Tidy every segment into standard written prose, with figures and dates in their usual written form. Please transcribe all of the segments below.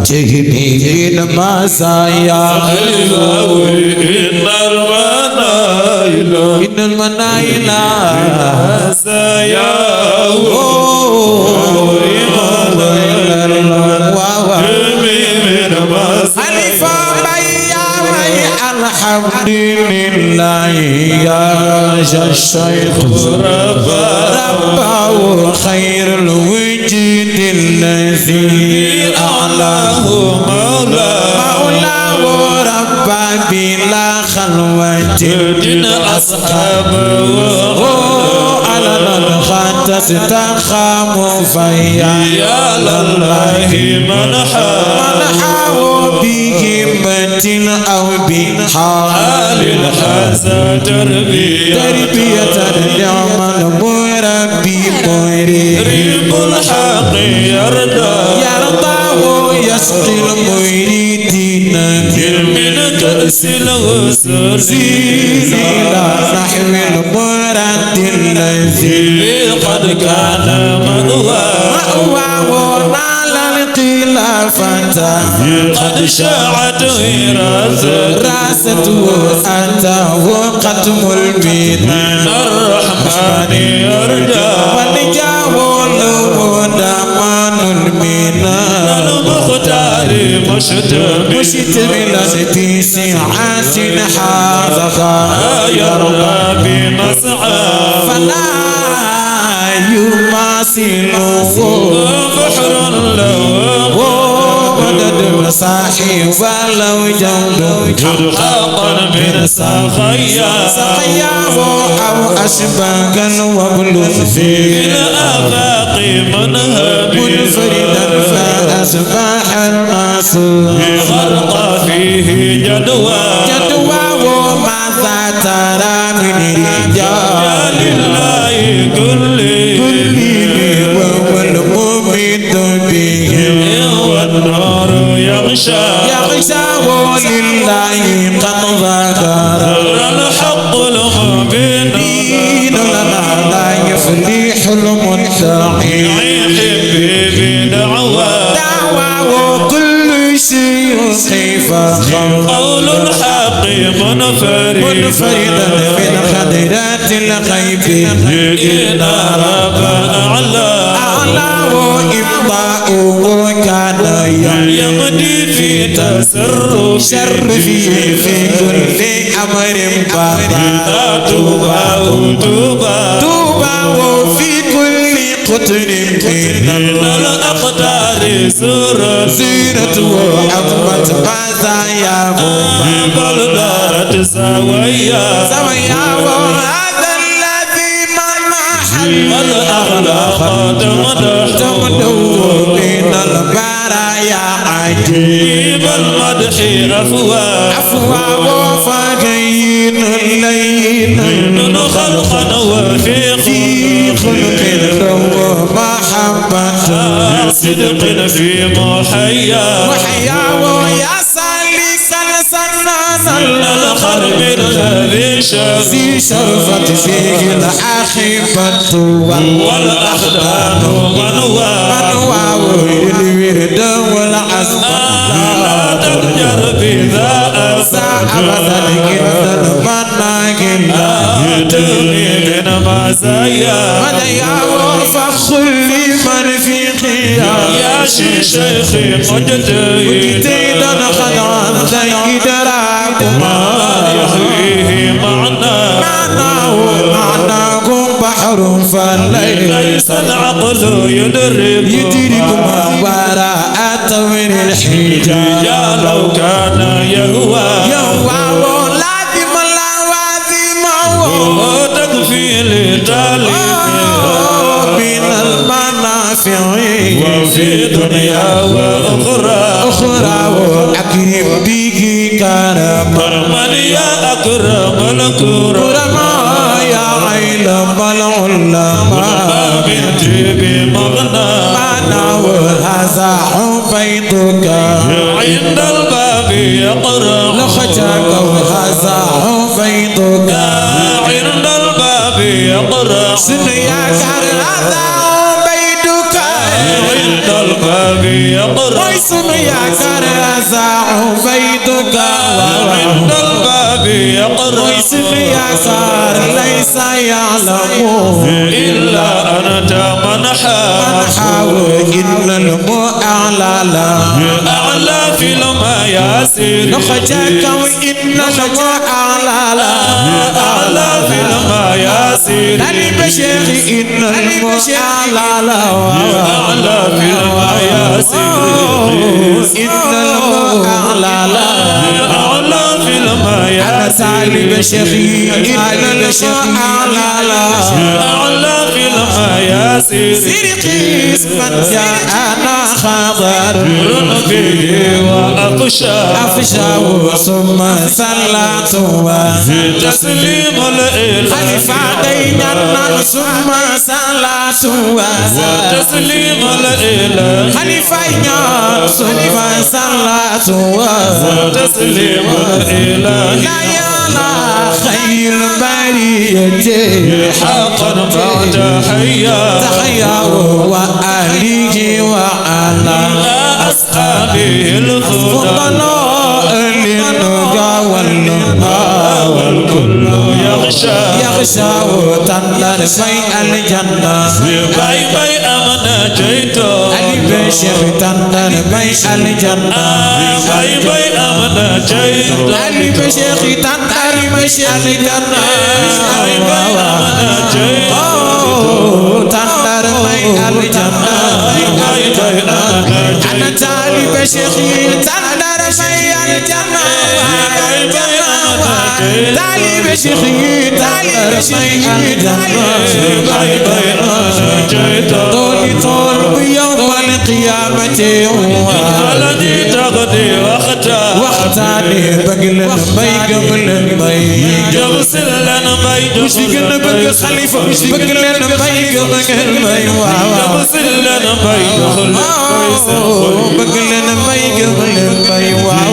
تهدي المسايا إن المنايل مسايا الحمد لله يا الشيخ ربه خير الوجود الذي أعلاه مولاه ربا بلا خلوة أصحابه على الخط تستخام فيا لله منحاه بهمة أو بحال الحسن تربية النعم المربي مريب الحق يرضاه يسقي المريدين من كأس الغسل إلى نحو المراد الذي قد كان مأواه نال الخلافة قد شاعت راسته أتاه قتم البنان الرحمن يرجى ونجاه له دمان المنان المختار مشتملا في سعات حاذقا يرضى بمسعى فلا يماثله بحر له مدد صاحي ولو جود حقا من سقياه أو أشباكا وبلغ في الآفاق منفردا فأصبح الناس خلق فيه جدوى وماذا ترى من رجال الله كل وهو المميت بهم والنار يغشى ولله قد ذكر الحق المبين لنا لا يفلح المدعي بدعوى وكل شيء كيف قول الحق منفردا من خدرات الغيب إن رب أعلى وإبطاؤه كان يمضي في تصرفه في كل أمر بابا توبا وفي كل قطر من الأقدار زينته أمت مزاياه بل دارت سويا وهذا الذي منح الأخلاق تمدو من البرايا عجيب المدح عفوا وفقين الليل خلقا وفي خلق ومحبة صدق في محيا ويا سالكا سنان الخرب الذي شرفت فيه الأخيفة والأخدان منواه الورد والعزم لا ترجر بذا أبدا كذا المناكل لا تغني من مزايا فخر لمن في خيار يا شيخي مجتهدا خضعا زيد راكما يحويه معناكم بحر فليس العقل يدرك ما وراء طويل الحجاب لو كان يهوى لازم لوازمه تكفي لتالي من المنافع وفي دنيا وأخرى وأكرم به كرما يا أكرم الكرماء يا علم العلماء بنتي بمغنى هذا حفيظك عند الباب يقرأ لخجاك وهذا حفيظك عند الباب يقرأ سنياك هذا حفيظك عند الباب يقرأ ويسم يا كرزا عبيدك عند الباب يقرأ ويسم يا سار ليس يعلم إلا أنت من حاول إن المؤعلى أعلى في المياسر نخجك وإن المؤعلى أعلى في المياسر البشيخ إن المؤعلى أعلى في المياسر إن المؤعلى أعلى في المياسر البشيخ إن المؤعلى أعلى في المياسر سرقيس من جاءنا خبر به وأفشى ثم صلاة تسليم خليفة دينا ثم صلاة تسليم خليفة ثم صلاة تسليم لا يلا خير برية حقا بعد تحيا وآله وعلى أصحابه الفضلاء للنجا والكل يغشى وتنلر في الجنة باي أمنا جيتو علي بشيخ تنلر في الجنة باي أمنا جيتو علي بشيخ تنلر في الجنة باي أمنا جيتو تنلر في الجنة أنا تالي بشيخي تنلر في الجنة تالي بشيخي تنلر في الجنة طولي طول بيوم القيامة الذي تغدي وقتاني بقل بي قبل بي جبسل لنا بي وشيقنا بقل خليفة بقل لنا بي قبل بي جبسل لنا بي بقل لنا بي قبل بي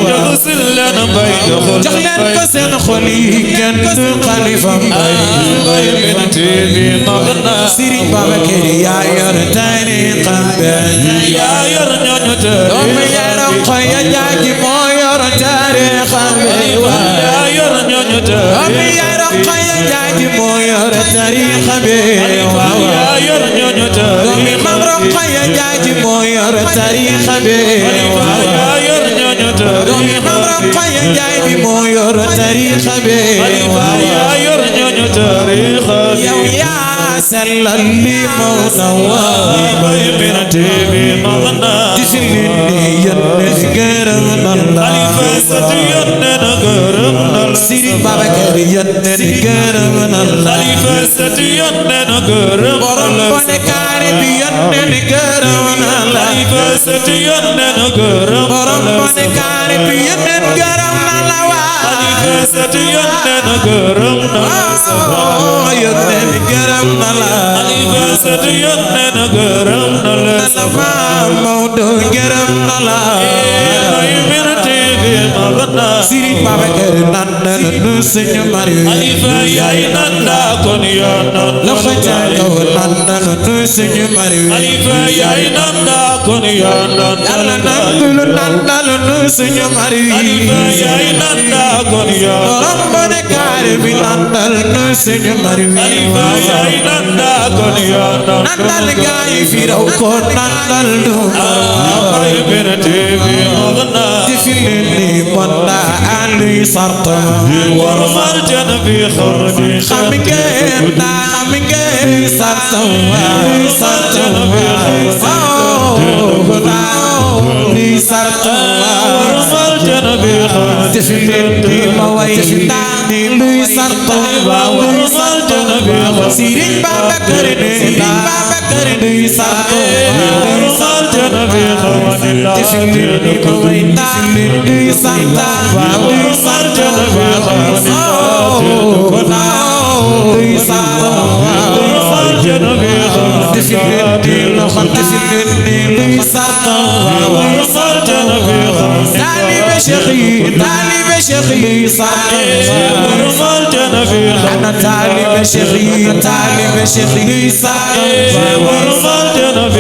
جبسل لنا بي جخلان بسن خليقا خليفة بي بنتي بمغنى سيري بابا كيري يا يرتاني قلبي يا يرنيو تاريخ يا رقا يا جاجي مو يرتاريخ يا يرنيو تاريخ يا رقا يا جاجي مو يرتاريخ يا يرنيو تاريخ رقا يا جاجي مو يرتاريخ يا يرنيو تاريخ رقا يا جاجي مو يرتاريخ يا يرنيو تاريخ يا سلالي موضوع بنتي بمغنى تسليني ينقرمنا خليفة ينقرمنا سيري بابا كري ينقرمنا خليفة ينقرمنا ربنا كارب ينقرمنا خليفة ينقرمنا ربنا كارب ينقرمنا خليفة ينقرمنا ينقرمنا خليفة ينقرمنا لما مودو قرمنا لا يمرتي بمغنى سيري بابا كرنانا نسي مريم خليفة ينقرمنا كن ينقرمنا لخجاك ونانا نسي مريم خليفة ينقرمنا كن ينقرمنا نسي مريم خليفة ينقرمنا كن ينقرمنا ربنا كارب لنا نسي مريم خليفة ينقرمنا كن ينقرمنا نندل جاي في روكون نندل دوم باي بنتي بمغنى تفلني منا علي صرطة ورمال جنبي خردي خمجين صرطة لي صرطة ورمال جنبي خردي تفلني مويتني لي صرطة ورمال جنبي خردي سيرين بابا كرني لي صرطة ورمال جنبي خردي تفلني مويتني لي صرطة ورمال جنبي خردي لي صرطة ورمال جنبي خردي تفلني لي صرطة ورمال جنبي خردي تالي بشيخي صرطة ورمال جنبي أنا تالي بشيخي صرطة ورمال جنبي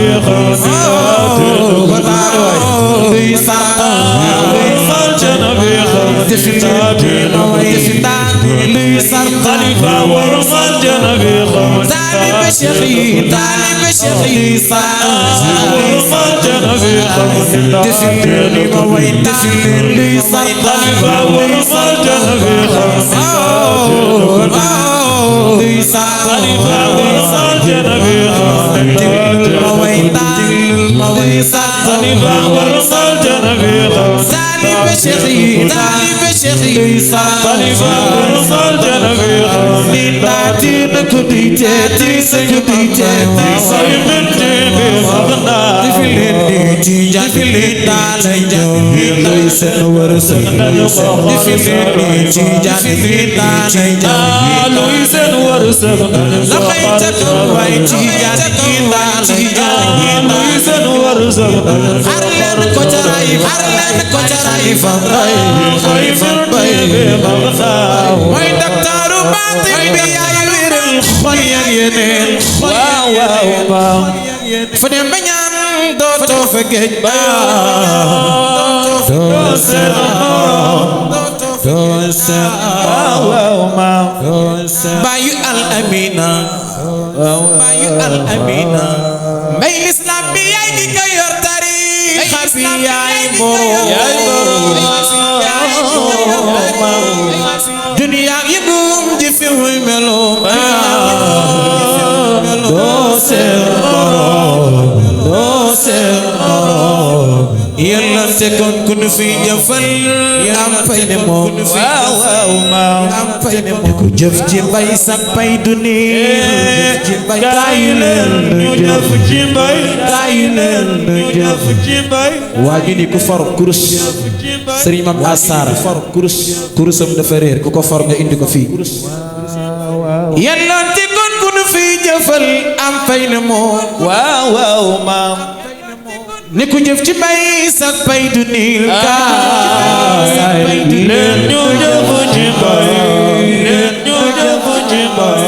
Bayu al-Amina Bayu al-Amina may l'islam bi yaay ki ko yor tariixa bi yaay borom duniya yëgum ji fi muy melo doo seen morom yellante kon ku nu fi jëfal am fay ne moom am fay ne moom ku jëf ci mbay sa pay du nii kaayu leen nu jëf ci mbay kaayu leen nu jëf ci mbay waa ji ni ku for kurus Sëriñ Mam Asar for kurusam dafa réer ku ko for nga indi ko fii yellante kon ku nu fi jëfal am fay ne moom maam ni ku jëf ci bay sa pay du niil kaay leen ñu jëf ci bay leen ñu jëf ci bay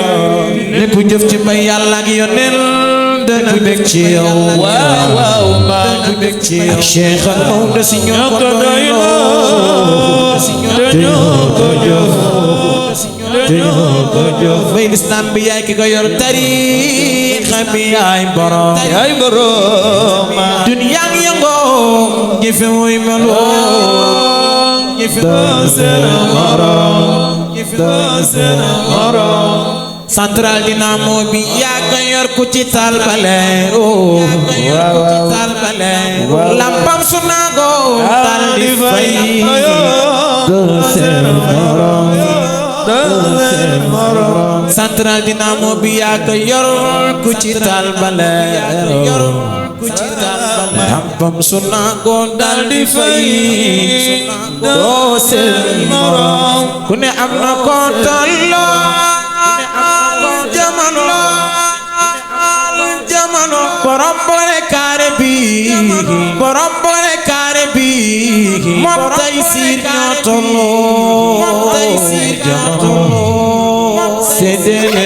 ni ku jëf ci bay Yàlla ak Yonent dana bég ci yow dana bég ci yow Cheikh ak Maodo si ñoo ko doyloo bay l'islam bi yaay ki ko yor tariixa bi yaay borom duniya ngi yëngoo jëfe muy melo jëfe central Dinamo bi yaa ko yor ku ci taal bale lampam su naago taal di fay central Dinamo bi yaa ko yor ku ci taal bale lampam su naago taal di fay doo seen morom ku ne am na ko tolloo jamano borom boole kaare bi moom tay siir ñoo tolloo jamano seddele